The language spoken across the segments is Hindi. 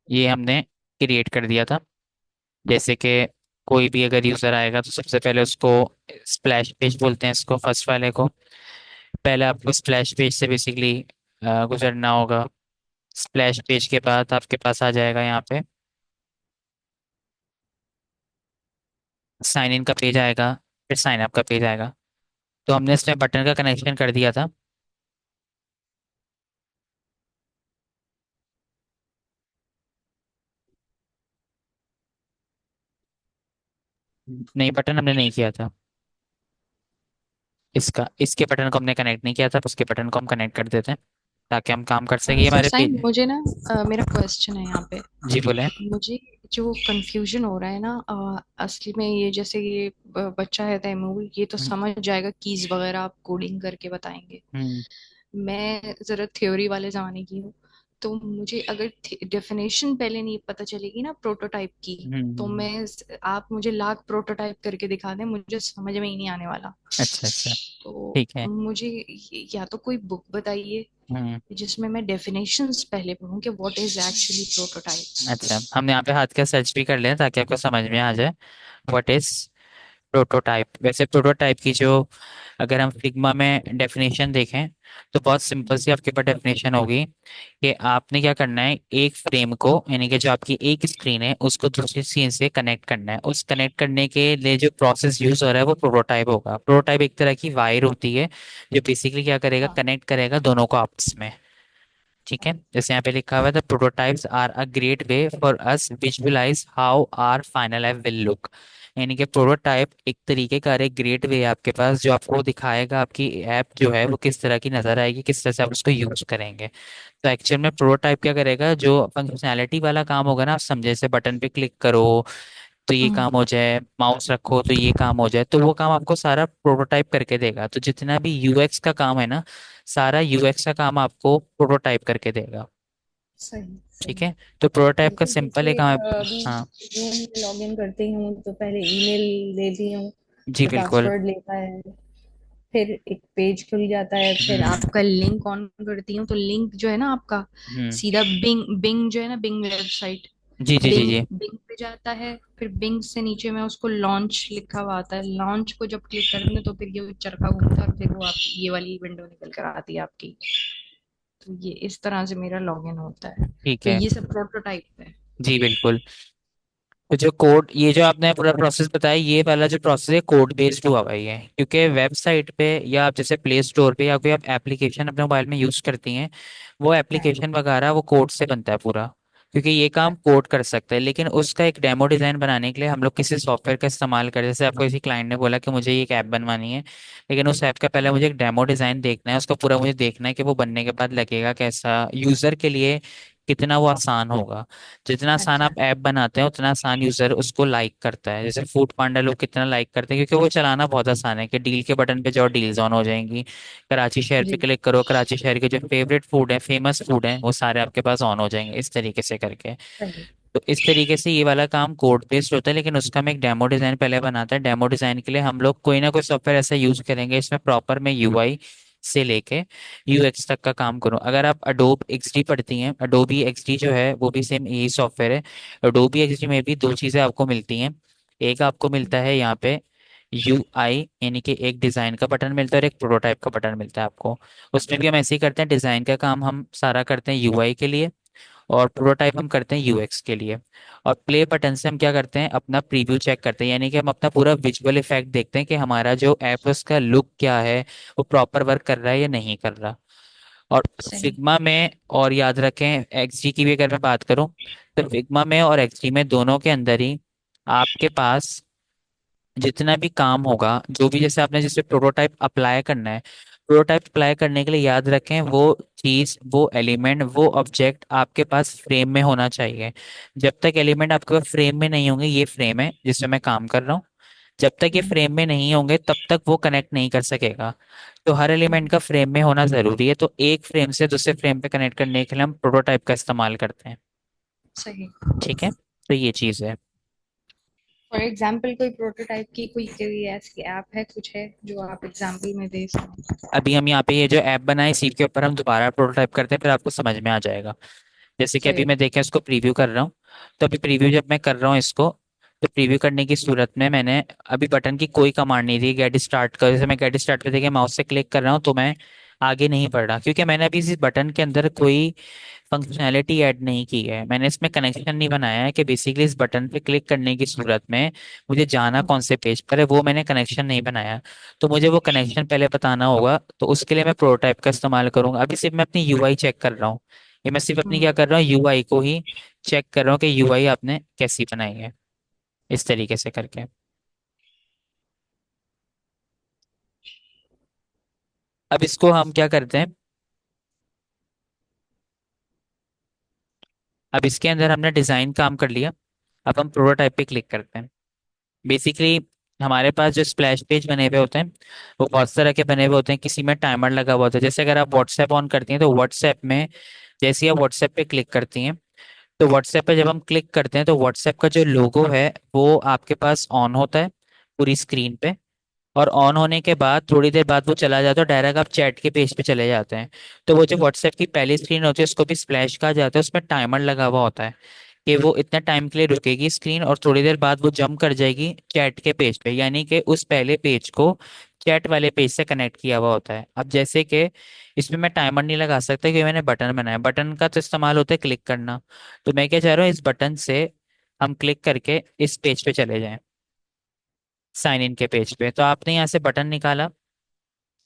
ये हमने क्रिएट कर दिया था। जैसे कि कोई भी अगर यूजर आएगा तो सबसे पहले उसको स्प्लैश पेज बोलते हैं इसको, फर्स्ट वाले को। पहले आपको स्प्लैश पेज से बेसिकली गुजरना होगा। स्प्लैश पेज के बाद आपके पास आ जाएगा यहाँ पे साइन इन का पेज आएगा, फिर साइन अप का पेज आएगा। तो हमने इसमें बटन का कनेक्शन कर दिया था। नहीं, बटन हमने नहीं किया था। इसके बटन को हमने कनेक्ट नहीं किया था, उसके बटन को हम कनेक्ट कर देते हैं ताकि हम काम कर सके, ये सर हमारे साइन पेज। मुझे ना मेरा क्वेश्चन है यहाँ पे। जी बोले। मुझे जो कंफ्यूजन हो रहा है ना, असली में ये जैसे ये बच्चा है तैमूर, ये तो हम्म। समझ जाएगा कीज वगैरह आप कोडिंग करके बताएंगे। हम्म। मैं जरा थ्योरी वाले जमाने की हूँ। तो मुझे अगर डेफिनेशन पहले नहीं पता चलेगी ना प्रोटोटाइप की, तो हम्म। आप मुझे लाख प्रोटोटाइप करके दिखा दें, मुझे समझ में ही नहीं आने वाला। अच्छा अच्छा। तो ठीक है। मुझे या तो कोई बुक बताइए हम्म। जिसमें मैं डेफिनेशंस पहले पढूं कि व्हाट इज एक्चुअली प्रोटोटाइप। अच्छा, हमने यहाँ पे हाथ का सर्च भी कर लिया ताकि आपको समझ में आ जाए व्हाट इज प्रोटोटाइप। वैसे प्रोटोटाइप की जो, अगर हम फिग्मा में डेफिनेशन देखें तो बहुत सिंपल सी आपके पास डेफिनेशन होगी कि आपने क्या करना है, एक फ्रेम को यानी कि जो आपकी एक स्क्रीन है उसको दूसरी स्क्रीन से कनेक्ट करना है। उस कनेक्ट करने के लिए जो प्रोसेस यूज हो रहा है वो प्रोटोटाइप होगा। प्रोटोटाइप एक तरह की वायर होती है जो बेसिकली क्या करेगा, हाँ। कनेक्ट करेगा दोनों को आपस में। ठीक है, जैसे यहाँ पे लिखा हुआ है, the prototypes are a great way for us visualise how our final app will look. यानी कि प्रोटोटाइप एक तरीके का एक ग्रेट वे है आपके पास जो आपको दिखाएगा आपकी ऐप जो है वो किस तरह की नजर आएगी, किस तरह से आप उसको यूज करेंगे। तो एक्चुअल में प्रोटोटाइप क्या करेगा, जो फंक्शनैलिटी वाला काम होगा ना, आप समझे, जैसे बटन पे क्लिक करो तो ये हम्म। काम हो जाए, माउस रखो तो ये काम हो जाए, तो वो काम आपको सारा प्रोटोटाइप करके देगा। तो जितना भी यूएक्स का काम है ना, सारा यूएक्स का काम आपको प्रोटोटाइप करके देगा। सही ठीक सही। है, तो प्रोटोटाइप का बिल्कुल सिंपल एक जैसे काम है। अभी हाँ। जूम में लॉग इन करती हूँ तो पहले ईमेल देती हूँ, जी फिर बिल्कुल। पासवर्ड लेता है, फिर एक पेज खुल जाता है, फिर हम्म। आपका लिंक ऑन करती हूँ तो लिंक जो है ना आपका हम्म। सीधा बिंग बिंग जो है ना, बिंग वेबसाइट, जी जी जी बिंग जी। बिंग पे जाता है। फिर बिंग से नीचे में उसको लॉन्च लिखा हुआ आता है, लॉन्च को जब क्लिक करेंगे तो फिर ये चरखा घूमता है और फिर वो आप ये वाली विंडो निकल कर आती है आपकी। तो ये इस तरह से मेरा लॉगिन होता है। ठीक तो है। ये सब प्रोटोटाइप है। जी बिल्कुल। तो जो कोड, ये जो आपने पूरा प्रोसेस बताया, ये वाला जो प्रोसेस है कोड बेस्ड हुआ हुआ ही है, क्योंकि वेबसाइट पे या आप जैसे प्ले स्टोर पे या कोई आप एप्लीकेशन अपने मोबाइल में यूज करती हैं, वो हाँ। एप्लीकेशन वगैरह वो कोड से बनता है पूरा। क्योंकि ये काम कोड कर सकता है, लेकिन उसका एक डेमो डिजाइन बनाने के लिए हम लोग किसी सॉफ्टवेयर का इस्तेमाल करें। जैसे आपको किसी क्लाइंट ने बोला कि मुझे ये एक ऐप बनवानी है, लेकिन उस ऐप का पहले मुझे एक डेमो डिजाइन देखना है, उसका पूरा मुझे देखना है कि वो बनने के बाद लगेगा कैसा यूजर के लिए, कितना वो आसान होगा। जितना आसान अच्छा। आप ऐप बनाते हैं उतना आसान यूजर उसको लाइक करता है। जैसे फूड पांडा लोग कितना लाइक करते हैं, क्योंकि वो चलाना बहुत आसान है कि डील के बटन पे जाओ, डील्स ऑन हो जाएंगी। कराची शहर पे जी। क्लिक करो, कराची शहर के जो फेवरेट फूड है, फेमस फूड है, वो सारे आपके पास ऑन हो जाएंगे, इस तरीके से करके। सही। तो इस तरीके से ये वाला काम कोड बेस्ड होता है, लेकिन उसका मैं एक डेमो डिजाइन पहले बनाता है। डेमो डिजाइन के लिए हम लोग कोई ना कोई सॉफ्टवेयर ऐसा यूज करेंगे इसमें प्रॉपर में यूआई से लेके यूएक्स तक का काम करूँ। अगर आप अडोब एक्सडी पढ़ती हैं, अडोबी एक्सडी जो है वो भी सेम यही सॉफ्टवेयर है। अडोबी एक्सडी में भी दो चीज़ें आपको मिलती हैं। एक आपको मिलता है यहाँ पे UI, यानी कि एक डिज़ाइन का बटन मिलता है और एक प्रोटोटाइप का बटन मिलता है आपको। उसमें भी हम ऐसे ही करते हैं, डिज़ाइन का काम हम सारा करते हैं यूआई के लिए, और प्रोटोटाइप हम करते हैं यूएक्स के लिए। और प्ले बटन से हम क्या करते हैं, अपना प्रीव्यू चेक करते हैं, यानी कि हम अपना पूरा विजुअल इफेक्ट देखते हैं कि हमारा जो ऐप है उसका लुक क्या है, वो प्रॉपर वर्क कर रहा है या नहीं कर रहा। और सही। फिग्मा में, और याद रखें एक्सडी की भी अगर मैं बात करूं, तो फिग्मा में और एक्सडी में दोनों के अंदर ही आपके पास जितना भी काम होगा, जो भी जैसे आपने जैसे प्रोटोटाइप अप्लाई करना है, प्रोटोटाइप अप्लाई करने के लिए याद रखें वो चीज, वो एलिमेंट, वो ऑब्जेक्ट आपके पास फ्रेम में होना चाहिए। जब तक एलिमेंट आपके पास फ्रेम में नहीं होंगे, ये फ्रेम है जिसमें मैं काम कर रहा हूँ, जब तक ये हम्म। फ्रेम में नहीं होंगे तब तक वो कनेक्ट नहीं कर सकेगा। तो हर एलिमेंट हम्म। का फ्रेम में होना जरूरी है। तो एक फ्रेम से दूसरे फ्रेम पे कनेक्ट करने के लिए हम प्रोटोटाइप का इस्तेमाल करते हैं। सही। ठीक है, तो ये चीज है। फॉर एग्जाम्पल कोई प्रोटोटाइप की कोई कोई ऐसी ऐप है, कुछ है जो आप एग्जाम्पल में दे सकें? अभी हम यहाँ पे ये जो ऐप बनाए इसी के ऊपर हम दोबारा प्रोटोटाइप करते हैं, फिर आपको समझ में आ जाएगा। जैसे कि अभी सही। मैं देखें इसको प्रीव्यू कर रहा हूँ। तो अभी प्रीव्यू जब मैं कर रहा हूँ इसको, तो प्रीव्यू करने की सूरत में मैंने अभी बटन की कोई कमांड नहीं दी गेट स्टार्ट कर। जैसे मैं गेट स्टार्ट पे देखिए माउस से क्लिक कर रहा हूँ तो मैं आगे नहीं बढ़ रहा, क्योंकि मैंने अभी इस बटन के अंदर कोई फंक्शनैलिटी ऐड नहीं की है। मैंने इसमें कनेक्शन नहीं बनाया है कि बेसिकली इस बटन पे क्लिक करने की सूरत में मुझे जाना कौन से पेज पर है, वो मैंने कनेक्शन नहीं बनाया। तो मुझे वो कनेक्शन पहले बताना होगा, तो उसके लिए मैं प्रोटोटाइप का इस्तेमाल करूंगा। अभी सिर्फ मैं अपनी यूआई चेक कर रहा हूँ। ये मैं सिर्फ अपनी क्या हम्म। कर रहा हूँ, यूआई को ही चेक कर रहा हूँ कि यूआई आपने कैसी बनाई है, इस तरीके से करके। अब इसको हम क्या करते हैं, अब इसके अंदर हमने डिजाइन काम कर लिया। अब हम प्रोटोटाइप पे क्लिक करते हैं। बेसिकली हमारे पास जो स्प्लैश पेज बने हुए होते हैं वो बहुत तरह के बने हुए होते हैं। किसी में टाइमर लगा हुआ होता है। जैसे अगर आप व्हाट्सएप ऑन करती हैं तो व्हाट्सएप में जैसे ही आप व्हाट्सएप पे क्लिक करती हैं, तो व्हाट्सएप पे जब हम क्लिक करते हैं तो व्हाट्सएप का जो लोगो है वो आपके पास ऑन होता है पूरी स्क्रीन पे। और ऑन होने के बाद थोड़ी देर बाद वो चला जाता है, डायरेक्ट आप चैट के पेज पे चले जाते हैं। तो वो जो व्हाट्सएप की पहली स्क्रीन होती है उसको भी स्प्लैश कहा जाता है। उसमें टाइमर लगा हुआ होता है कि वो इतना टाइम के लिए रुकेगी स्क्रीन, और थोड़ी देर बाद वो जंप कर जाएगी चैट के पेज पे, यानी कि उस पहले पेज को चैट वाले पेज से कनेक्ट किया हुआ होता है। अब जैसे कि इसमें मैं टाइमर नहीं लगा सकता क्योंकि मैंने बटन बनाया। बटन का तो इस्तेमाल होता है क्लिक करना। तो मैं क्या चाह रहा हूँ, इस बटन से हम क्लिक करके इस पेज पे चले जाएं, साइन इन के पेज पे। तो आपने यहाँ से बटन निकाला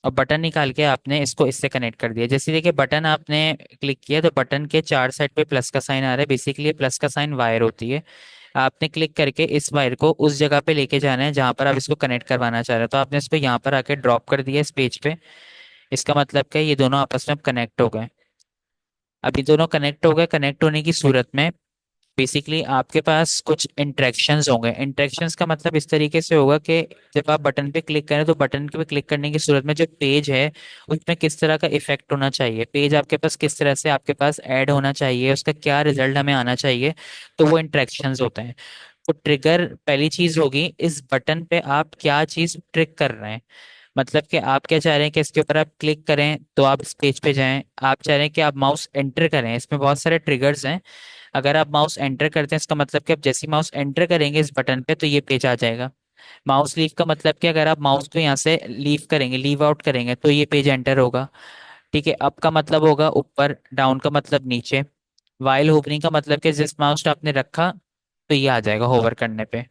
और बटन निकाल के आपने इसको इससे कनेक्ट कर दिया। जैसे देखिए बटन आपने क्लिक किया तो बटन के चार साइड पे प्लस का साइन आ रहा है। बेसिकली प्लस का साइन वायर होती है। आपने क्लिक करके इस वायर को उस जगह पे लेके जाना है जहां पर आप इसको कनेक्ट करवाना चाह रहे हो। तो आपने इसको यहाँ पर आके ड्रॉप कर दिया इस पेज पे। इसका मतलब क्या है, ये दोनों आपस में कनेक्ट हो गए। अब ये दोनों कनेक्ट हो गए। कनेक्ट होने की सूरत में बेसिकली आपके पास कुछ इंटरेक्शंस होंगे। इंटरेक्शंस का मतलब इस तरीके से होगा कि जब आप बटन पे क्लिक करें तो बटन पे क्लिक करने की सूरत में जो पेज है उसमें किस तरह का इफेक्ट होना चाहिए, पेज आपके पास किस तरह से आपके पास ऐड होना चाहिए, उसका क्या रिजल्ट हमें आना चाहिए। तो वो इंटरेक्शंस होते हैं। तो ट्रिगर पहली चीज होगी, इस बटन पे आप क्या चीज ट्रिक कर रहे हैं। मतलब कि आप क्या चाह रहे हैं कि इसके ऊपर आप क्लिक करें तो आप इस पेज पे जाएं। आप चाह रहे हैं कि आप माउस एंटर करें, इसमें बहुत सारे ट्रिगर्स हैं। अगर आप माउस एंटर करते हैं इसका मतलब कि आप जैसे ही माउस एंटर करेंगे इस बटन पे तो ये पेज आ जाएगा। माउस लीव का मतलब कि अगर आप माउस को यहाँ से लीव करेंगे, लीव आउट करेंगे तो ये पेज एंटर होगा। ठीक है, अप का मतलब होगा ऊपर, डाउन का मतलब नीचे। वाइल होवरिंग का मतलब कि जिस माउस आपने रखा तो ये आ जाएगा होवर करने पे।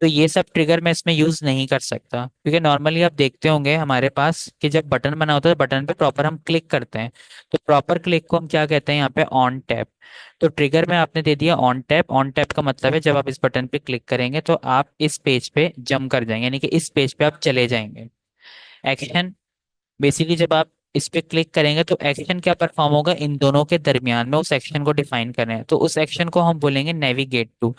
तो ये सब ट्रिगर मैं इसमें यूज नहीं कर सकता, क्योंकि नॉर्मली आप देखते होंगे हमारे पास कि जब बटन बना होता है बटन पे प्रॉपर हम क्लिक करते हैं। तो प्रॉपर क्लिक को हम क्या कहते हैं यहाँ पे, ऑन टैप। तो ट्रिगर में आपने दे दिया ऑन टैप। ऑन टैप का मतलब है जब आप इस बटन पे क्लिक करेंगे तो आप इस पेज पे जंप कर जाएंगे, यानी कि इस पेज पे आप चले जाएंगे। एक्शन, बेसिकली जब आप इस पे क्लिक करेंगे तो एक्शन क्या परफॉर्म होगा, इन दोनों के दरमियान में उस एक्शन को डिफाइन करें तो उस एक्शन को हम बोलेंगे नेविगेट टू।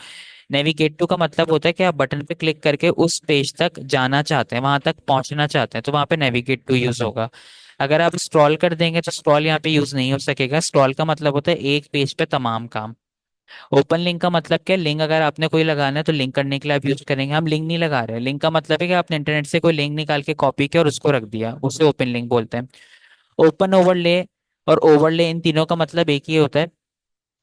नेविगेट टू का मतलब होता है कि आप बटन पे क्लिक करके उस पेज तक जाना चाहते हैं, वहां तक पहुंचना चाहते हैं, तो वहां पे नेविगेट टू यूज होगा। अगर आप स्क्रॉल कर देंगे तो स्क्रॉल यहाँ पे यूज नहीं हो सकेगा। स्क्रॉल का मतलब होता है एक पेज पे तमाम काम। ओपन लिंक का मतलब क्या, लिंक अगर आपने कोई लगाना है तो लिंक करने के लिए आप यूज करेंगे। हम लिंक नहीं लगा रहे हैं। लिंक का मतलब है कि आपने इंटरनेट से कोई लिंक निकाल के कॉपी किया और उसको रख दिया, उसे ओपन लिंक बोलते हैं। ओपन, ओवरले और ओवरले, इन तीनों का मतलब एक ही होता है।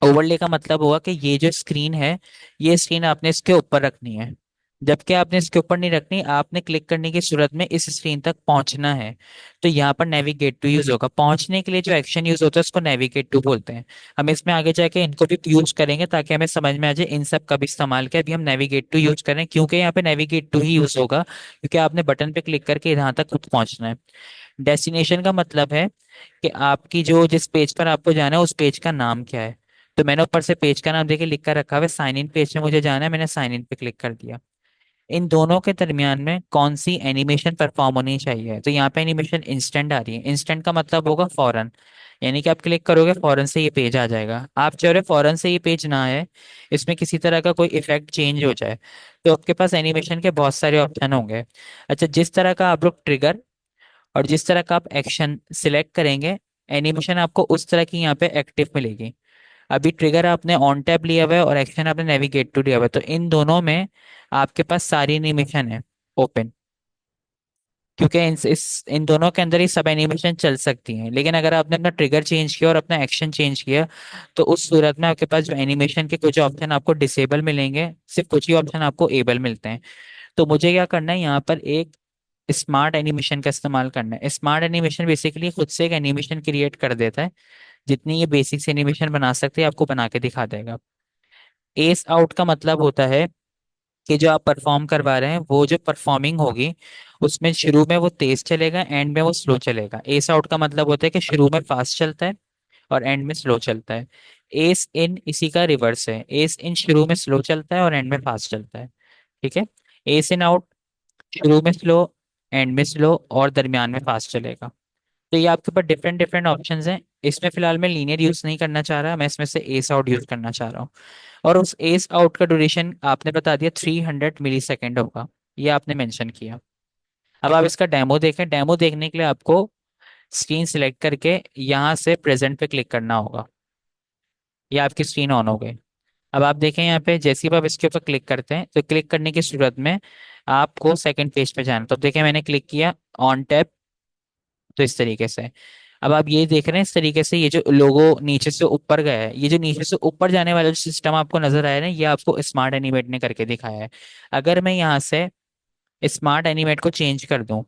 ओवरले का मतलब होगा कि ये जो स्क्रीन है, ये स्क्रीन आपने इसके ऊपर रखनी है, जबकि आपने इसके ऊपर नहीं रखनी। आपने क्लिक करने की सूरत में इस स्क्रीन तक पहुंचना है। तो यहाँ पर नेविगेट टू यूज होगा। पहुंचने के लिए जो एक्शन यूज होता है उसको नेविगेट टू बोलते हैं। हम इसमें आगे जाके इनको भी यूज करेंगे ताकि हमें समझ में आ जाए इन सब का भी इस्तेमाल किया। अभी हम नेविगेट टू यूज करें क्योंकि यहाँ पे नेविगेट टू ही यूज होगा, क्योंकि आपने बटन पे क्लिक करके यहाँ तक खुद पहुंचना है। डेस्टिनेशन का मतलब है कि आपकी जो जिस पेज पर आपको जाना है उस पेज का नाम क्या है। तो मैंने ऊपर से पेज का नाम देखिए लिख कर रखा हुआ है, साइन इन पेज में मुझे जाना है, मैंने साइन इन पे क्लिक कर दिया। इन दोनों के दरमियान में कौन सी एनिमेशन परफॉर्म होनी चाहिए, तो यहाँ पे एनिमेशन इंस्टेंट आ रही है। इंस्टेंट का मतलब होगा फौरन, यानी कि आप क्लिक करोगे फौरन से ये पेज आ जाएगा। आप चाह रहे हो फौरन से ये पेज ना आए, इसमें किसी तरह का कोई इफेक्ट चेंज हो जाए, तो आपके पास एनिमेशन के बहुत सारे ऑप्शन होंगे। अच्छा, जिस तरह का आप लोग ट्रिगर और जिस तरह का आप एक्शन सिलेक्ट करेंगे, एनिमेशन आपको उस तरह की यहाँ पे एक्टिव मिलेगी। अभी ट्रिगर आपने ऑन टैब लिया हुआ है और एक्शन आपने नेविगेट टू लिया हुआ है, तो इन दोनों में आपके पास सारी एनिमेशन है ओपन। क्योंकि इन दोनों के अंदर ही सब एनिमेशन चल सकती हैं, लेकिन अगर आपने अपना ट्रिगर चेंज किया और अपना एक्शन चेंज किया, तो उस सूरत में आपके पास जो एनिमेशन के कुछ ऑप्शन आपको डिसेबल मिलेंगे, सिर्फ कुछ ही ऑप्शन आपको एबल मिलते हैं। तो मुझे क्या करना है यहाँ पर, एक स्मार्ट एनिमेशन का इस्तेमाल करना है। स्मार्ट एनिमेशन बेसिकली खुद से एक एनिमेशन क्रिएट कर देता है, जितनी ये बेसिक्स एनिमेशन बना सकते हैं आपको बना के दिखा देगा। एस आउट का मतलब होता है कि जो आप परफॉर्म करवा रहे हैं वो जो परफॉर्मिंग होगी, उसमें शुरू में वो तेज चलेगा, एंड में वो स्लो चलेगा। एस आउट का मतलब होता है कि शुरू में फास्ट चलता है और एंड में स्लो चलता है। एस इन इसी का रिवर्स है, एस इन शुरू में स्लो चलता है और एंड में फास्ट चलता है। ठीक है। एस इन आउट शुरू में स्लो, एंड में स्लो और दरमियान में फास्ट चलेगा। तो ये आपके पास डिफरेंट डिफरेंट ऑप्शंस हैं। इसमें फिलहाल मैं लीनियर यूज नहीं करना चाह रहा, मैं इसमें से एस आउट यूज करना चाह रहा हूँ। और उस एस आउट का ड्यूरेशन आपने बता दिया 300 मिली सेकेंड होगा, ये आपने मेंशन किया। अब आप इसका डेमो देखें। डेमो देखने के लिए आपको स्क्रीन सिलेक्ट करके यहाँ से प्रेजेंट पे क्लिक करना होगा। ये आपकी स्क्रीन ऑन हो गई। अब आप देखें यहाँ पे जैसे ही आप इसके ऊपर क्लिक करते हैं, तो क्लिक करने की सूरत में आपको सेकंड पेज पे जाना। तो अब देखें मैंने क्लिक किया ऑन टैप, तो इस तरीके से अब आप ये देख रहे हैं, इस तरीके से ये जो लोगो नीचे से ऊपर गया है, ये जो नीचे से ऊपर जाने वाला जो सिस्टम आपको नजर आया ना, ये आपको स्मार्ट एनिमेट ने करके दिखाया है। अगर मैं यहाँ से स्मार्ट एनिमेट को चेंज कर दूं,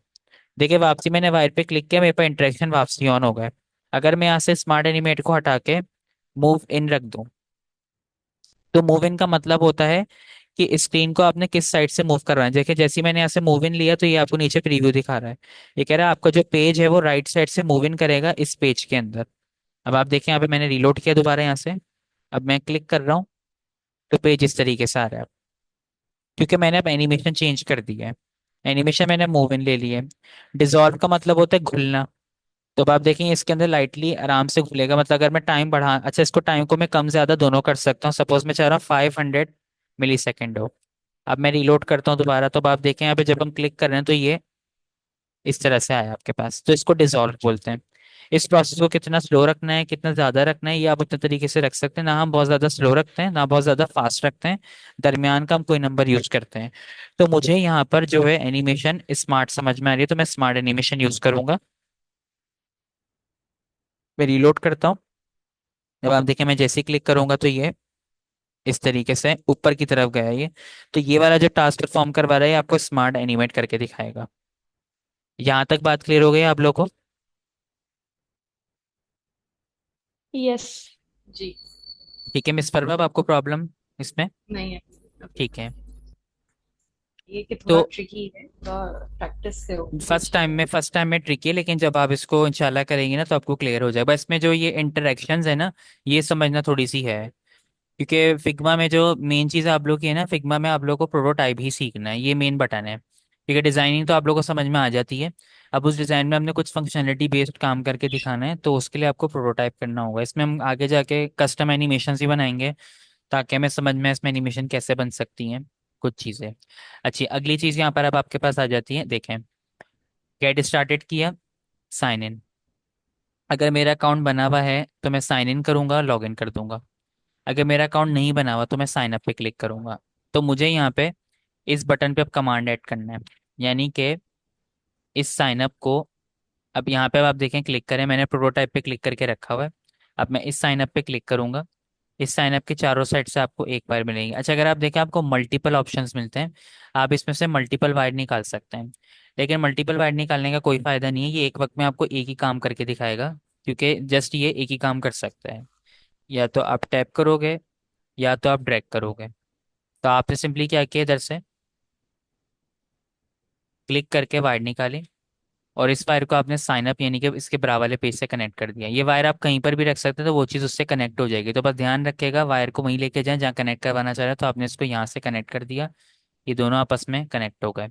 देखिए वापसी मैंने वायर पे क्लिक किया, मेरे पे इंटरेक्शन वापसी ऑन हो गए। अगर मैं यहाँ से स्मार्ट एनिमेट को हटा के मूव इन रख दूं, तो मूव इन का मतलब होता है कि स्क्रीन को आपने किस साइड से मूव करवाना है। देखिए जैसे ही मैंने यहाँ से मूव इन लिया, तो ये आपको नीचे प्रीव्यू दिखा रहा है। ये कह रहा है आपका जो पेज है वो राइट साइड से मूव इन करेगा इस पेज के अंदर। अब आप देखें यहाँ पे मैंने रीलोड किया दोबारा यहाँ से, अब मैं क्लिक कर रहा हूँ, तो पेज इस तरीके से आ रहा है। क्योंकि मैंने अब एनिमेशन चेंज कर दिया है, एनिमेशन मैंने मूव इन ले लिया है। डिजॉल्व का मतलब होता है घुलना। तो अब आप देखेंगे इसके अंदर लाइटली आराम से खुलेगा। मतलब अगर मैं टाइम बढ़ा, अच्छा इसको टाइम को मैं कम ज्यादा दोनों कर सकता हूँ। सपोज मैं चाह रहा हूँ 500 मिली सेकेंड हो। अब मैं रिलोड करता हूँ दोबारा, तो अब आप देखें यहाँ पे जब हम क्लिक कर रहे हैं, तो ये इस तरह से आया आपके पास। तो इसको डिसॉल्व बोलते हैं। इस प्रोसेस को कितना स्लो रखना है, कितना ज्यादा रखना है, ये आप अपने तरीके से रख सकते हैं। ना हम बहुत ज्यादा स्लो रखते हैं, ना बहुत ज्यादा फास्ट रखते हैं, दरमियान का हम कोई नंबर यूज करते हैं। तो मुझे यहाँ पर जो है एनिमेशन स्मार्ट समझ में आ रही है, तो मैं स्मार्ट एनिमेशन यूज करूंगा। मैं रिलोड करता हूँ। जब आप देखें मैं जैसे ही क्लिक करूंगा, तो ये इस तरीके से ऊपर की तरफ गया ये। तो ये वाला जो टास्क परफॉर्म करवा रहा है, ये आपको स्मार्ट एनिमेट करके दिखाएगा। यहाँ तक बात क्लियर हो गई आप लोग को? यस। जी। ठीक है मिस परवा, आपको प्रॉब्लम इसमें? नहीं है अभी ठीक तक। है। ये कि थोड़ा तो ट्रिकी है, थोड़ा प्रैक्टिस से होगी फर्स्ट अच्छी टाइम में तरह। फर्स्ट टाइम में ट्रिकी है, लेकिन जब आप इसको इंशाल्लाह करेंगे ना, तो आपको क्लियर हो जाएगा। बस में जो ये इंटरेक्शंस है ना, ये समझना थोड़ी सी है। क्योंकि फिग्मा में जो मेन चीज़ आप लोग की है ना, फिग्मा में आप लोग को प्रोटोटाइप ही सीखना है, ये मेन बटन है। ठीक है, डिजाइनिंग तो आप लोग को समझ में आ जाती है। अब उस डिजाइन में हमने कुछ फंक्शनलिटी बेस्ड काम करके दिखाना है, तो उसके लिए आपको प्रोटोटाइप करना होगा। इसमें हम आगे जाके कस्टम एनिमेशन भी बनाएंगे, ताकि हमें समझ में इसमें एनिमेशन कैसे बन सकती हैं कुछ चीज़ें। अच्छी अगली चीज़ यहाँ पर अब आपके पास आ जाती है, देखें। गेट स्टार्टेड किया, साइन इन। अगर मेरा अकाउंट बना हुआ है तो मैं साइन इन करूंगा, लॉग इन कर दूंगा। अगर मेरा अकाउंट नहीं बना हुआ, तो मैं साइन अप पे क्लिक करूंगा। तो मुझे यहाँ पे इस बटन पे अब कमांड ऐड करना है, यानी कि इस साइन अप को, अब यहाँ पे अब आप देखें क्लिक करें, मैंने प्रोटोटाइप पे क्लिक करके रखा हुआ है। अब मैं इस साइन अप पे क्लिक करूंगा। इस साइन अप के चारों साइड से आपको एक बार मिलेंगे। अच्छा अगर आप देखें आपको मल्टीपल ऑप्शंस मिलते हैं, आप इसमें से मल्टीपल वाइड निकाल सकते हैं। लेकिन मल्टीपल वाइड निकालने का कोई फायदा नहीं है, ये एक वक्त में आपको एक ही काम करके दिखाएगा। क्योंकि जस्ट ये एक ही काम कर सकता है, या तो आप टैप करोगे या तो आप ड्रैग करोगे। तो आपने सिंपली क्या किया, इधर से क्लिक करके वायर निकाली, और इस वायर को आपने साइन अप यानी कि इसके बराबर वाले पेज से कनेक्ट कर दिया। ये वायर आप कहीं पर भी रख सकते हैं, तो वो चीज़ उससे कनेक्ट हो जाएगी। तो बस ध्यान रखिएगा, वायर को वहीं लेके जाएं जहाँ कनेक्ट करवाना चाह रहे हैं। तो आपने इसको यहाँ से कनेक्ट कर दिया, ये दोनों आपस में कनेक्ट हो गए।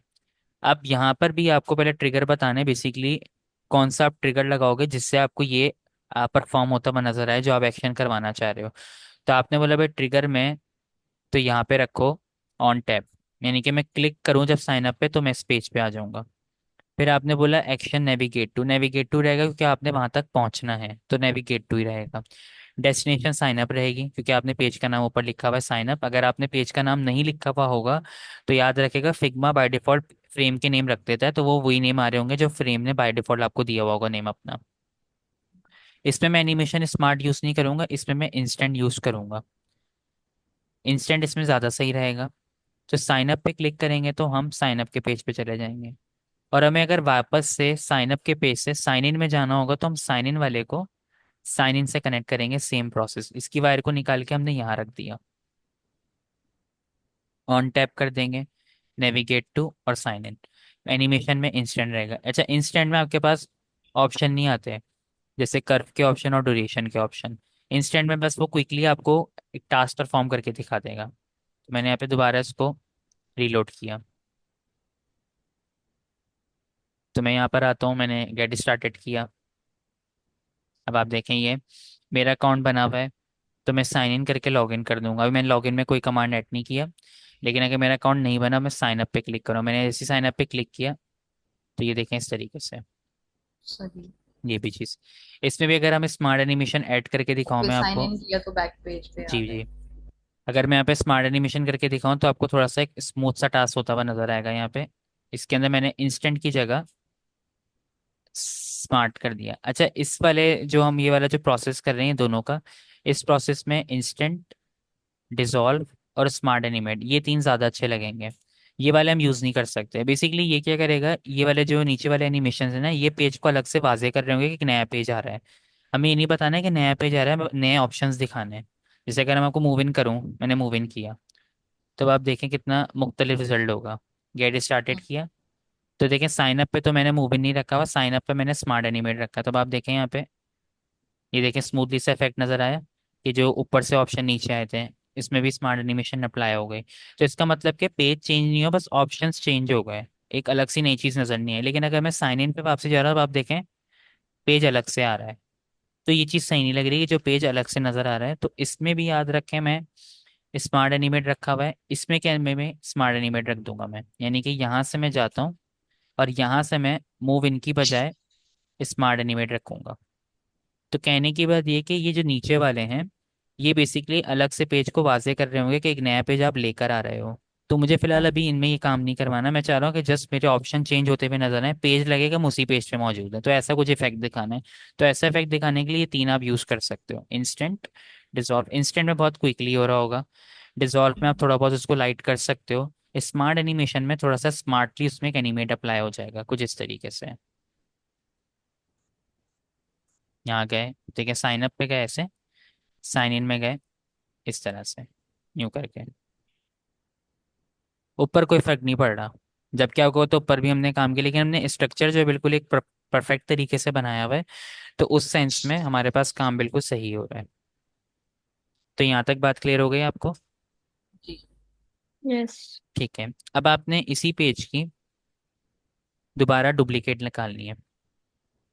अब यहाँ पर भी आपको पहले ट्रिगर बताने बेसिकली, कौन सा आप ट्रिगर लगाओगे जिससे आपको ये परफॉर्म होता हुआ नजर आए जो आप एक्शन करवाना चाह रहे हो। तो आपने बोला भाई ट्रिगर में, तो यहाँ पे रखो ऑन टैप, यानी कि मैं क्लिक करूँ जब साइन अप पे, तो मैं इस पेज पे आ जाऊंगा। फिर आपने बोला एक्शन नेविगेट टू रहेगा, क्योंकि आपने वहां तक पहुंचना है, तो नेविगेट टू ही रहेगा। डेस्टिनेशन साइन अप रहेगी, क्योंकि आपने पेज का नाम ऊपर लिखा हुआ है साइन अप। अगर आपने पेज का नाम नहीं लिखा हुआ होगा, तो याद रखेगा फिग्मा बाय डिफॉल्ट फ्रेम के नेम रख देता है, तो वो वही नेम आ रहे होंगे जो फ्रेम ने बाय डिफॉल्ट आपको दिया हुआ होगा नेम अपना। इसमें मैं एनिमेशन स्मार्ट यूज़ नहीं करूंगा, इसमें मैं इंस्टेंट यूज़ करूंगा। इंस्टेंट इसमें ज़्यादा सही रहेगा। तो साइन अप पे क्लिक करेंगे तो हम साइन अप के पेज पे चले जाएंगे। और हमें अगर वापस से साइन अप के पेज से साइन इन में जाना होगा तो हम साइन इन वाले को साइन इन से कनेक्ट करेंगे। सेम प्रोसेस, इसकी वायर को निकाल के हमने यहाँ रख दिया, ऑन टैप कर देंगे, नेविगेट टू और साइन इन। एनिमेशन में इंस्टेंट रहेगा। अच्छा, इंस्टेंट में आपके पास ऑप्शन नहीं आते हैं, जैसे कर्व के ऑप्शन और ड्यूरेशन के ऑप्शन। इंस्टेंट में बस वो क्विकली आपको एक टास्क परफॉर्म करके दिखा देगा। तो मैंने यहाँ पे दोबारा इसको रीलोड किया, तो मैं यहाँ पर आता हूँ, मैंने गेट स्टार्टेड किया। अब आप देखें ये मेरा अकाउंट बना हुआ है, तो मैं साइन इन करके लॉग इन कर दूंगा। अभी मैंने लॉग इन में कोई कमांड ऐड नहीं किया, लेकिन अगर मेरा अकाउंट नहीं बना, मैं साइन अप पे क्लिक करूँ। मैंने जैसे साइन अप पे क्लिक किया तो ये देखें इस तरीके से, सही। ये भी चीज़। इसमें भी अगर हम स्मार्ट एनिमेशन ऐड करके और दिखाऊं फिर मैं साइन आपको। इन किया तो बैक पेज पे आ जी गए। जी। अगर मैं यहाँ पे स्मार्ट एनिमेशन करके दिखाऊं तो आपको थोड़ा सा एक स्मूथ सा टास्क होता हुआ नजर आएगा यहाँ पे। इसके अंदर मैंने इंस्टेंट की जगह स्मार्ट कर दिया। अच्छा, इस वाले जो हम ये वाला जो प्रोसेस कर रहे हैं दोनों का, इस प्रोसेस में इंस्टेंट, डिसॉल्व और स्मार्ट एनिमेट, ये तीन ज़्यादा अच्छे लगेंगे। ये वाले हम यूज़ नहीं कर सकते। बेसिकली ये क्या करेगा, ये वाले जो नीचे वाले एनिमेशन है ना, ये पेज को अलग से वाजे कर रहे होंगे कि एक नया पेज आ रहा है। हमें ये नहीं बताना है कि नया पेज आ रहा है, नए ऑप्शंस दिखाने हैं। जैसे अगर मैं आपको मूव इन करूँ, मैंने मूव इन किया, तो आप देखें कितना मुख्तलिफ रिजल्ट होगा। गेट स्टार्टेड किया तो देखें साइन अप पे तो मैंने मूव इन नहीं रखा हुआ, साइन अप पे मैंने स्मार्ट एनिमेट रखा। तो अब आप देखें यहाँ पे, ये देखें स्मूथली से इफेक्ट नजर आया कि जो ऊपर से ऑप्शन नीचे आए थे, इसमें भी स्मार्ट एनिमेशन अप्लाई हो गई। तो इसका मतलब कि पेज चेंज नहीं हो, बस ऑप्शंस चेंज हो गए, एक अलग सी नई चीज़ नजर नहीं है। लेकिन अगर मैं साइन इन पे वापसी जा रहा हूँ, तो आप देखें पेज अलग से आ रहा है। तो ये चीज़ सही नहीं लग रही कि जो पेज अलग से नजर आ रहा है। तो इसमें भी याद रखें, मैं स्मार्ट एनिमेट रखा हुआ है, इसमें क्या मैं स्मार्ट एनिमेट रख दूंगा मैं, यानी कि यहाँ से मैं जाता हूँ और यहाँ से मैं मूव इन की बजाय स्मार्ट एनिमेट रखूंगा। तो कहने की बात ये कि ये जो नीचे वाले हैं, ये बेसिकली अलग से पेज को वाजे कर रहे होंगे कि एक नया पेज आप लेकर आ रहे हो। तो मुझे फिलहाल अभी इनमें ये काम नहीं करवाना, मैं चाह रहा हूँ कि जस्ट मेरे ऑप्शन चेंज होते हुए नजर आए, पेज लगेगा हम उसी पेज पे मौजूद है, तो ऐसा कुछ इफेक्ट दिखाना है। तो ऐसा इफेक्ट दिखाने के लिए ये तीन आप यूज कर सकते हो, इंस्टेंट, डिसॉल्व। इंस्टेंट में बहुत क्विकली हो रहा होगा, डिसॉल्व में आप थोड़ा बहुत उसको लाइट कर सकते हो, स्मार्ट एनिमेशन में थोड़ा सा स्मार्टली उसमें एक एनिमेट अप्लाई हो जाएगा कुछ इस तरीके से। यहाँ गए, ठीक है, साइन अप पे गए ऐसे, साइन इन में गए इस तरह से, यूं करके। ऊपर कोई फर्क नहीं पड़ रहा, जब क्या होगा तो ऊपर भी हमने काम किया, लेकिन हमने स्ट्रक्चर जो है बिल्कुल एक परफेक्ट तरीके से बनाया हुआ है। तो उस सेंस में हमारे पास काम बिल्कुल सही हो रहा है। तो यहाँ तक बात क्लियर हो गई आपको? जी। यस। ठीक है। अब आपने इसी पेज की दोबारा डुप्लीकेट निकालनी है,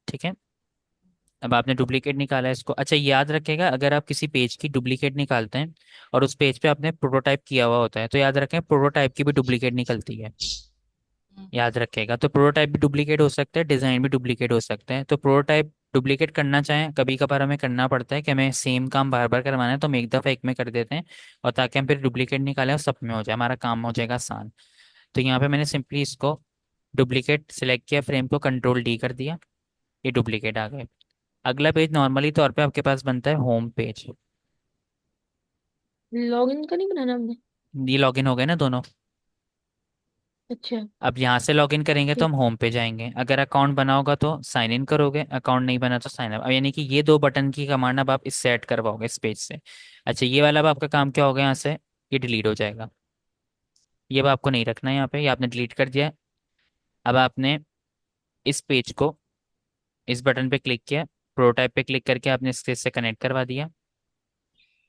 ठीक है। अब आपने डुप्लीकेट निकाला है इसको। अच्छा, याद रखेगा अगर आप किसी पेज की डुप्लीकेट निकालते हैं और उस पेज पे आपने प्रोटोटाइप किया हुआ होता है, तो याद रखें प्रोटोटाइप की भी डुप्लीकेट निकलती है। याद रखेगा, तो प्रोटोटाइप भी डुप्लीकेट हो सकता है, डिज़ाइन भी डुप्लीकेट हो सकता है। तो प्रोटोटाइप डुप्लीकेट करना चाहें, कभी कभार हमें करना पड़ता है कि हमें सेम काम बार बार करवाना है, तो हम एक दफ़ा एक में कर देते हैं, और ताकि हम फिर डुप्लीकेट निकालें और सब में हो जाए, हमारा काम हो जाएगा आसान। तो यहाँ पे मैंने सिंपली इसको डुप्लीकेट सिलेक्ट किया, फ्रेम को कंट्रोल डी कर दिया, ये डुप्लीकेट आ गए। अगला पेज नॉर्मली तौर पे आपके पास बनता है होम पेज। लॉगिन का नहीं बनाना हमने? ये लॉगिन हो गए ना दोनों। अच्छा। अब यहाँ से लॉगिन करेंगे तो ठीक। हम होम पे जाएंगे, अगर अकाउंट बना होगा तो साइन इन करोगे, अकाउंट नहीं बना तो साइन अप। अब यानी कि ये दो बटन की कमांड अब आप इस सेट करवाओगे इस पेज से। अच्छा, ये वाला अब आपका काम क्या होगा, यहाँ से ये डिलीट हो जाएगा, ये अब आपको नहीं रखना है यहाँ पे, ये आपने डिलीट कर दिया। अब आपने इस पेज को इस बटन पे क्लिक किया, प्रोटोटाइप पे क्लिक करके आपने इसके से कनेक्ट करवा दिया।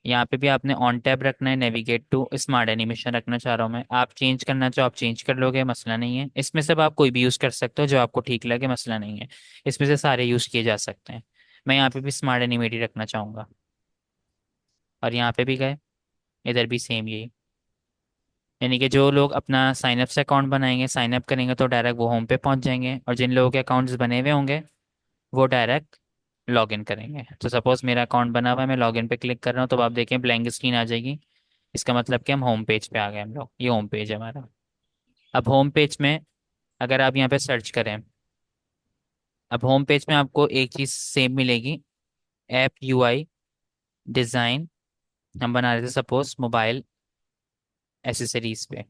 यहाँ पे भी आपने ऑन टैब रखना है, नेविगेट टू स्मार्ट एनिमेशन रखना चाह रहा हूँ मैं, आप चेंज करना चाहो आप चेंज कर लोगे, मसला नहीं है। इसमें से अब आप कोई भी यूज़ कर सकते हो जो आपको ठीक लगे, मसला नहीं है, इसमें से सारे यूज़ किए जा सकते हैं। मैं यहाँ पे भी स्मार्ट एनिमेट ही रखना चाहूँगा। और यहाँ पे भी गए, इधर भी सेम यही, यानी कि जो लोग अपना साइनअप से अकाउंट बनाएंगे, साइनअप करेंगे तो डायरेक्ट वो होम पे पहुँच जाएंगे, और जिन लोगों के अकाउंट्स बने हुए होंगे वो डायरेक्ट लॉगिन करेंगे। तो सपोज मेरा अकाउंट बना हुआ है, मैं लॉगिन पे क्लिक कर रहा हूँ, तो आप देखें ब्लैंक स्क्रीन आ जाएगी, इसका मतलब कि हम होम पेज पे आ गए हम लोग, ये होम पेज है हमारा। अब होम पेज में अगर आप यहाँ पे सर्च करें, अब होम पेज में आपको एक चीज़ सेम मिलेगी, ऐप यूआई डिज़ाइन। हम बना रहे थे सपोज मोबाइल एसेसरीज पे।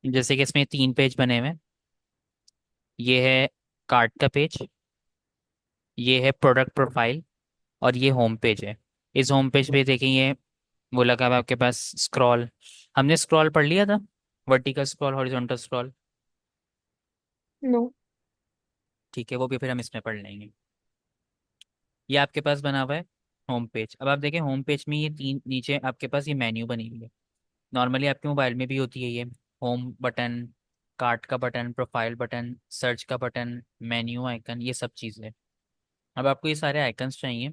जैसे कि इसमें 3 पेज बने हुए हैं। ये है कार्ट का पेज, ये है प्रोडक्ट प्रोफाइल, और ये होम पेज है। इस होम पेज पे देखें, ये वो लगा हुआ है आपके पास स्क्रॉल। हमने स्क्रॉल पढ़ लिया था, vertical scroll, horizontal scroll. No. ठीक है, वो भी फिर हम इसमें पढ़ लेंगे। ये आपके पास बना हुआ है होम पेज। अब आप देखें होम पेज में ये तीन नीचे आपके पास ये मेन्यू बनी हुई है। नॉर्मली आपके मोबाइल में भी होती है ये, होम बटन, कार्ट का बटन, प्रोफाइल बटन, सर्च का बटन, मेन्यू आइकन, ये सब चीज़ें। अब आपको ये सारे आइकन्स चाहिए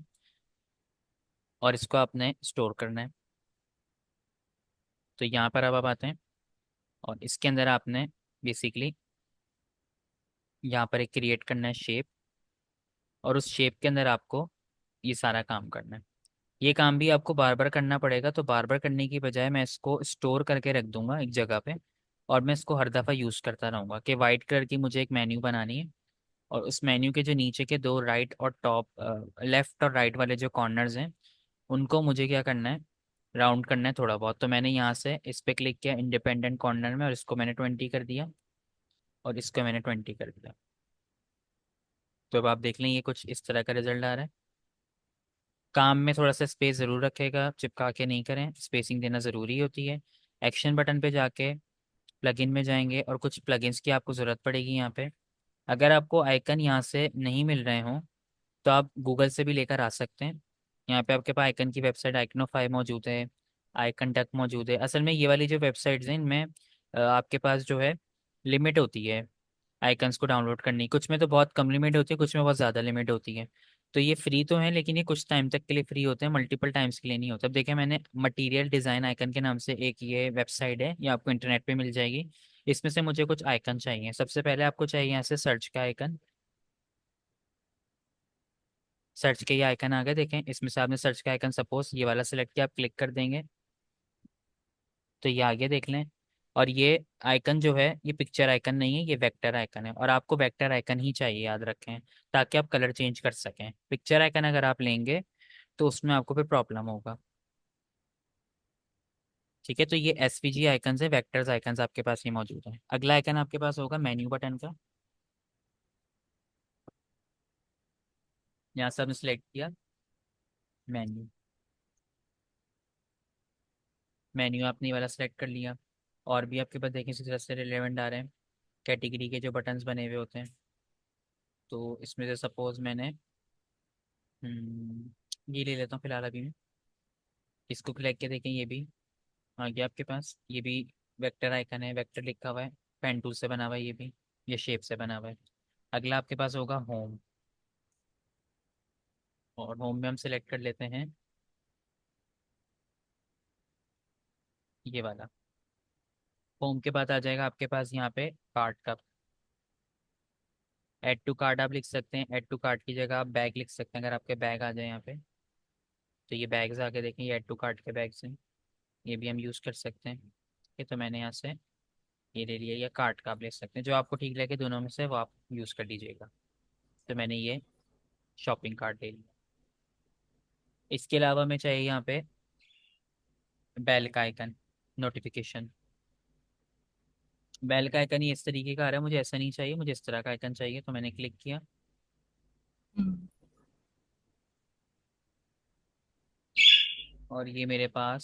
और इसको आपने स्टोर करना है। तो यहाँ पर अब आप आते हैं और इसके अंदर आपने बेसिकली यहाँ पर एक क्रिएट करना है शेप, और उस शेप के अंदर आपको ये सारा काम करना है। ये काम भी आपको बार बार करना पड़ेगा, तो बार बार करने की बजाय मैं इसको स्टोर करके रख दूंगा एक जगह पे, और मैं इसको हर दफ़ा यूज़ करता रहूँगा कि वाइट कलर की मुझे एक मेन्यू बनानी है, और उस मेन्यू के जो नीचे के दो राइट और टॉप, लेफ्ट और राइट वाले जो कॉर्नर्स हैं, उनको मुझे क्या करना है, राउंड करना है थोड़ा बहुत। तो मैंने यहाँ से इस पर क्लिक किया इंडिपेंडेंट कॉर्नर में, और इसको मैंने 20 कर दिया, और इसको मैंने 20 कर दिया। तो अब आप देख लें ये कुछ इस तरह का रिजल्ट आ रहा है। काम में थोड़ा सा स्पेस ज़रूर रखेगा, चिपका के नहीं करें, स्पेसिंग देना ज़रूरी होती है। एक्शन बटन पे जाके प्लगइन में जाएंगे, और कुछ प्लगइन्स की आपको ज़रूरत पड़ेगी यहाँ पे। अगर आपको आइकन यहाँ से नहीं मिल रहे हों तो आप गूगल से भी लेकर आ सकते हैं। यहाँ पे आपके पास आइकन की वेबसाइट आइकनोफाई मौजूद है, आइकन डक मौजूद है। असल में ये वाली जो वेबसाइट्स हैं इनमें आपके पास जो है लिमिट होती है आइकन्स को डाउनलोड करने की। कुछ में तो बहुत कम लिमिट होती है, कुछ में बहुत ज़्यादा लिमिट होती है। तो ये फ्री तो है, लेकिन ये कुछ टाइम तक के लिए फ्री होते हैं, मल्टीपल टाइम्स के लिए नहीं होता। अब देखिए मैंने मटीरियल डिज़ाइन आइकन के नाम से एक ये वेबसाइट है, ये आपको इंटरनेट पे मिल जाएगी। इसमें से मुझे कुछ आइकन चाहिए। सबसे पहले आपको चाहिए यहाँ से सर्च का आइकन। सर्च के ये आइकन आ गए, देखें इसमें से आपने सर्च का आइकन सपोज ये वाला सेलेक्ट किया, आप क्लिक कर देंगे तो ये आगे देख लें। और ये आइकन जो है ये पिक्चर आइकन नहीं है, ये वेक्टर आइकन है, और आपको वेक्टर आइकन ही चाहिए, याद रखें, ताकि आप कलर चेंज कर सकें। पिक्चर आइकन अगर आप लेंगे तो उसमें आपको फिर प्रॉब्लम होगा। ठीक है, तो ये एसवीजी आइकन है, वेक्टर्स आइकन आपके पास ही मौजूद है। अगला आइकन आपके पास होगा मेन्यू बटन का। यहाँ से आपने सेलेक्ट किया मेन्यू, मेन्यू आपने ये वाला सेलेक्ट कर लिया। और भी आपके पास देखें इसी तरह से रिलेवेंट आ रहे हैं कैटेगरी के जो बटन्स बने हुए होते हैं। तो इसमें से सपोज मैंने ये ले लेता हूँ फिलहाल अभी मैं। इसको क्लिक के देखें, ये भी आ गया आपके पास। ये भी वेक्टर आइकन है, वेक्टर लिखा हुआ है, पेन टूल से बना हुआ है ये भी, ये शेप से बना हुआ है। अगला आपके पास होगा होम, और होम में हम सिलेक्ट कर लेते हैं ये वाला। होम के बाद आ जाएगा आपके पास यहाँ पे कार्ट का। ऐड टू कार्ट आप लिख सकते हैं, ऐड टू कार्ट की जगह आप बैग लिख सकते हैं, अगर आपके बैग आ जाए यहाँ पे। तो ये बैग्स आके देखें, ये ऐड टू कार्ट के बैग्स हैं, ये भी हम यूज़ कर सकते हैं। ये तो मैंने यहाँ से ये ले लिया, या कार्ट का आप ले सकते हैं, जो आपको ठीक लगे दोनों में से वो आप यूज़ कर लीजिएगा। तो मैंने ये शॉपिंग कार्ट ले लिया। इसके अलावा मैं चाहिए यहाँ पे बेल का आइकन, नोटिफिकेशन। बेल का आइकन ही इस तरीके का आ रहा है, मुझे ऐसा नहीं चाहिए, मुझे इस तरह का आइकन चाहिए। तो मैंने क्लिक किया, हम्म। और ये मेरे पास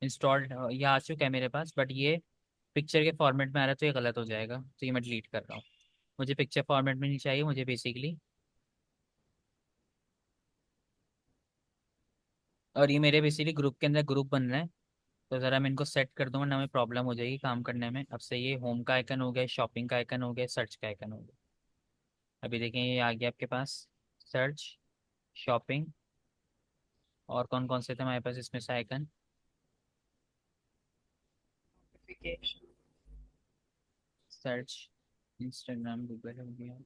इंस्टॉल्ड ये आ चुका है मेरे पास, बट ये पिक्चर के फॉर्मेट में आ रहा है, तो ये गलत हो जाएगा, तो ये मैं डिलीट कर रहा हूँ। मुझे पिक्चर फॉर्मेट में नहीं चाहिए, मुझे बेसिकली। और ये मेरे बेसिकली ग्रुप के अंदर ग्रुप बन रहे हैं, तो ज़रा मैं इनको सेट कर दूंगा ना, हमें प्रॉब्लम हो जाएगी काम करने में। अब से ये होम का आइकन हो गया, शॉपिंग का आइकन हो गया, सर्च का आइकन हो गया। अभी देखें ये आ गया आपके पास सर्च, शॉपिंग, और कौन कौन से थे हमारे पास इसमें से icon. Notification. Search Instagram Google हो गया।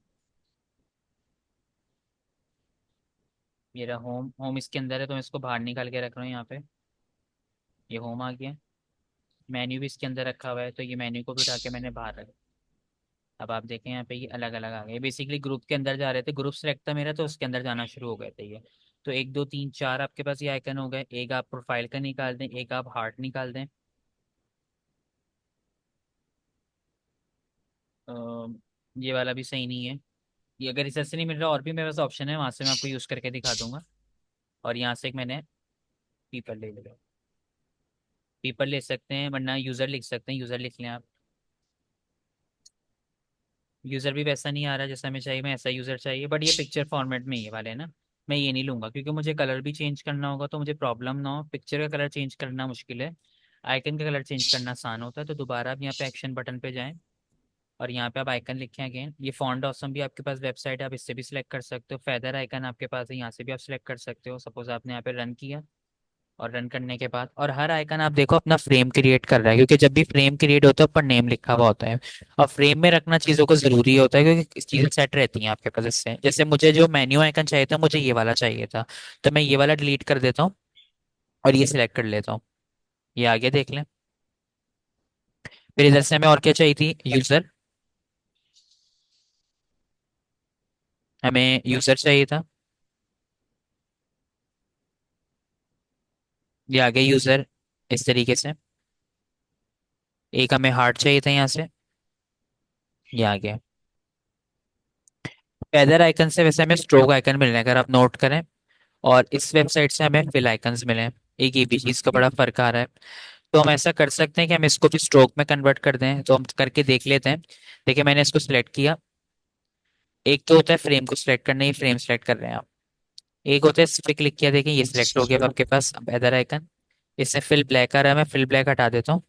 मेरा होम होम इसके अंदर है तो मैं इसको बाहर निकाल के रख रहा हूँ यहाँ पे। ये होम आ गया। मेन्यू भी इसके अंदर रखा हुआ है तो ये मेन्यू को भी उठा के मैंने बाहर रखा। अब आप देखें यहाँ पे ये अलग अलग आ गए, बेसिकली ग्रुप के अंदर जा रहे थे, ग्रुप सेलेक्ट था मेरा तो उसके अंदर जाना शुरू हो गए थे ये। तो एक दो तीन चार आपके पास ये आइकन हो गए, एक आप प्रोफाइल का निकाल दें, एक आप हार्ट निकाल दें। अ, ये वाला भी सही नहीं है। ये अगर रिसर्च से नहीं मिल रहा और भी मेरे पास ऑप्शन है, वहां से मैं आपको यूज करके दिखा दूंगा। और यहाँ से एक मैंने पीपल ले लिया। पीपल ले सकते हैं वरना यूजर लिख सकते हैं, यूजर लिख लें आप। यूजर भी वैसा नहीं आ रहा जैसा हमें चाहिए, मैं ऐसा यूजर चाहिए, बट ये पिक्चर फॉर्मेट में ये वाले है ना। मैं ये नहीं लूंगा क्योंकि मुझे कलर भी चेंज करना होगा तो मुझे प्रॉब्लम ना हो, पिक्चर का कलर चेंज करना मुश्किल है। आइकन का कलर चेंज करना आसान होता है। तो दोबारा आप यहाँ पे एक्शन बटन पे जाएं और यहाँ पे आप आइकन लिखें अगेन। ये फॉन्ट ऑसम भी आपके पास वेबसाइट है, आप इससे भी सिलेक्ट कर सकते हो। फेदर आइकन आपके पास है, यहाँ से भी आप सिलेक्ट कर सकते हो। सपोज आपने यहाँ पे रन किया और रन करने के बाद, और हर आइकन आप देखो अपना फ्रेम क्रिएट कर रहा है, क्योंकि जब भी फ्रेम क्रिएट होता है ऊपर नेम लिखा हुआ होता है। और फ्रेम में रखना चीज़ों को ज़रूरी होता है क्योंकि चीज़ें सेट रहती हैं आपके पास इससे। जैसे मुझे जो मेन्यू आइकन चाहिए था, मुझे ये वाला चाहिए था, तो मैं ये वाला डिलीट कर देता हूँ और ये सिलेक्ट कर लेता हूँ। ये आगे देख लें। फिर इधर से हमें और क्या चाहिए थी, यूज़र। हमें यूज़र चाहिए था। ये आगे यूज़र इस तरीके से। एक हमें हार्ट चाहिए था यहाँ से। ये आगे फेदर आइकन से वैसे हमें स्ट्रोक आइकन मिल रहे हैं अगर आप नोट करें। और इस वेबसाइट से हमें फिल आइकन्स मिले हैं। एक ये भी चीज़ का बड़ा फर्क आ रहा है। तो हम ऐसा कर सकते हैं कि हम इसको भी स्ट्रोक में कन्वर्ट कर दें, तो हम करके देख लेते हैं। देखिए मैंने इसको सिलेक्ट किया। एक तो होता है फ्रेम को सिलेक्ट करना, ये फ्रेम सिलेक्ट कर रहे हैं आप। एक होता है इस पे क्लिक किया, देखिए ये सिलेक्ट हो गया अब आपके पास। अब अदर आइकन, इससे फिल ब्लैक आ रहा है, मैं फिल ब्लैक हटा देता हूँ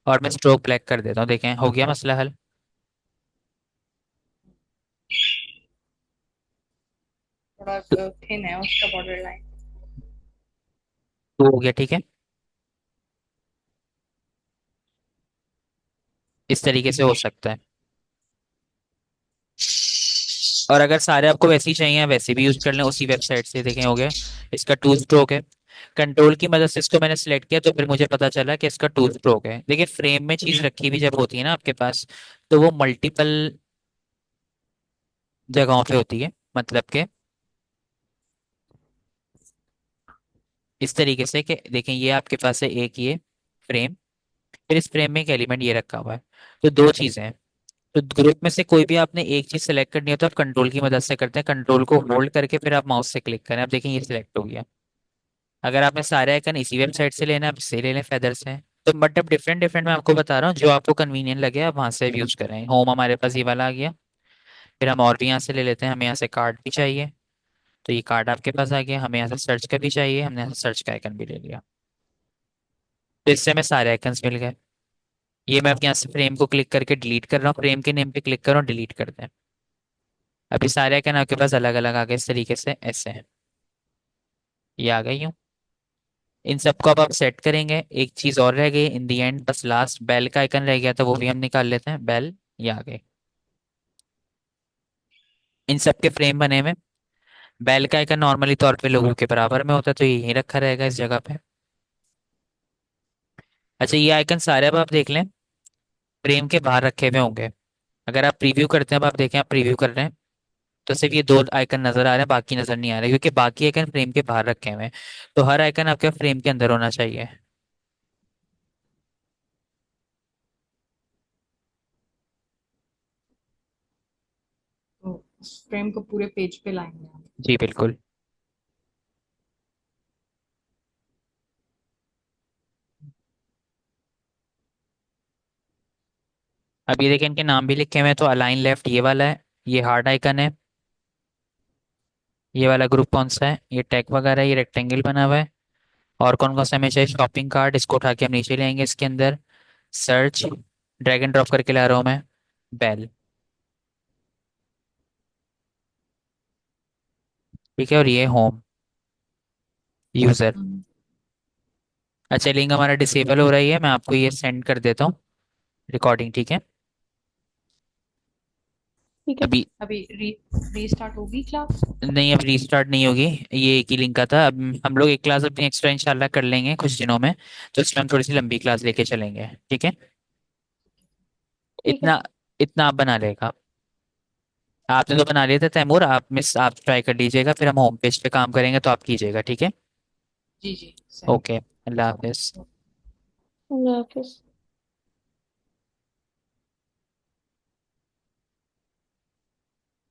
और मैं स्ट्रोक ब्लैक कर देता हूँ। देखें हो गया मसला हल। थोड़ा थिन है उसका बॉर्डर लाइन। तो हो गया ठीक है। इस तरीके से हो सकता है। और अगर सारे आपको वैसे ही चाहिए वैसे भी यूज कर लें उसी वेबसाइट से। देखें हो गया। इसका टू स्ट्रोक है। कंट्रोल की मदद से इसको मैंने सेलेक्ट किया तो फिर मुझे पता चला कि इसका टू स्ट्रोक है। देखिए फ्रेम में चीज रखी हुई जब होती है ना आपके पास, तो वो मल्टीपल जगहों पे होती है। मतलब कि इस तरीके से कि देखें ये आपके पास है एक ये फ्रेम, फिर इस फ्रेम में एक एलिमेंट ये रखा हुआ है। तो दो चीजें हैं। तो ग्रुप में से कोई भी आपने एक चीज सेलेक्ट करनी हो तो आप कंट्रोल की मदद से करते हैं, कंट्रोल को होल्ड करके फिर आप माउस से क्लिक करें। अब देखें ये सिलेक्ट हो गया। अगर आपने सारे आइकन इसी वेबसाइट से लेना है आप इससे ले लें, फेदर से। तो बट अब डिफरेंट डिफरेंट मैं आपको बता रहा हूँ, जो आपको कन्वीनियंट लगे आप वहां से यूज करें। होम हमारे पास ये वाला आ गया। फिर हम और भी यहाँ से ले लेते हैं, हमें यहाँ से कार्ड भी चाहिए। तो ये कार्ड आपके पास आ गया। हमें यहाँ से सर्च का भी चाहिए, हमने यहाँ से सर्च का आइकन भी ले लिया। तो इससे हमें सारे आइकन्स मिल गए। ये मैं आपके यहाँ से फ्रेम को क्लिक करके डिलीट कर रहा हूँ, फ्रेम के नेम पे क्लिक कर रहा हूँ, डिलीट कर दें। अभी सारे आइकन आपके पास अलग अलग आ गए इस तरीके से, ऐसे हैं। ये आ गई यूँ। इन सबको अब आप सेट करेंगे। एक चीज और रह गई इन दी एंड, बस लास्ट बेल का आइकन रह गया था, वो भी हम निकाल लेते हैं। बेल ये आ गए। इन सबके फ्रेम बने हुए। बेल का आइकन नॉर्मली तौर पे लोगों के बराबर में होता है तो ये यहीं रखा रहेगा इस जगह पे। अच्छा ये आइकन सारे अब आप देख लें फ्रेम के बाहर रखे हुए होंगे। अगर आप प्रीव्यू करते हैं, अब आप देखें आप प्रीव्यू कर रहे हैं तो सिर्फ ये दो आइकन नजर आ रहे हैं, बाकी नजर नहीं आ रहे क्योंकि बाकी आइकन फ्रेम के बाहर रखे हुए हैं। तो हर आइकन आपके फ्रेम के अंदर होना चाहिए। तो फ्रेम को पूरे पेज पे लाएंगे हम। जी बिल्कुल। अब ये देखें इनके नाम भी लिखे हुए हैं, तो अलाइन लेफ्ट ये वाला है, ये हार्ड आइकन है। ये वाला ग्रुप कौन सा है, ये टैग वगैरह, ये रेक्टेंगल बना हुआ है। और कौन कौन सा हमें चाहिए, शॉपिंग कार्ट, इसको उठा के हम नीचे लेंगे इसके अंदर। सर्च, ड्रैग एंड ड्रॉप करके ला रहा हूँ मैं। बेल, ठीक है। और ये होम यूजर। हम्म। अच्छा लिंक हमारा डिसेबल हो रही है, मैं आपको ये सेंड कर देता हूँ। रिकॉर्डिंग, ठीक है। ठीक है। अभी अभी रीस्टार्ट होगी क्लास? नहीं, अब रीस्टार्ट नहीं होगी। ये एक ही लिंक का था। अब हम लोग एक क्लास अपनी एक्स्ट्रा इंशाल्लाह कर लेंगे कुछ दिनों में, तो इसमें हम थोड़ी सी लंबी क्लास लेके चलेंगे, ठीक है। ठीक है। इतना इतना आप बना लेगा। आपने तो बना लिया था तैमूर, आप ट्राई कर लीजिएगा, फिर हम होम पेज पे काम करेंगे तो आप कीजिएगा, ठीक है। जी जी, सही। ओके, अल्लाह हाफिज। अल्लाह हाफिज।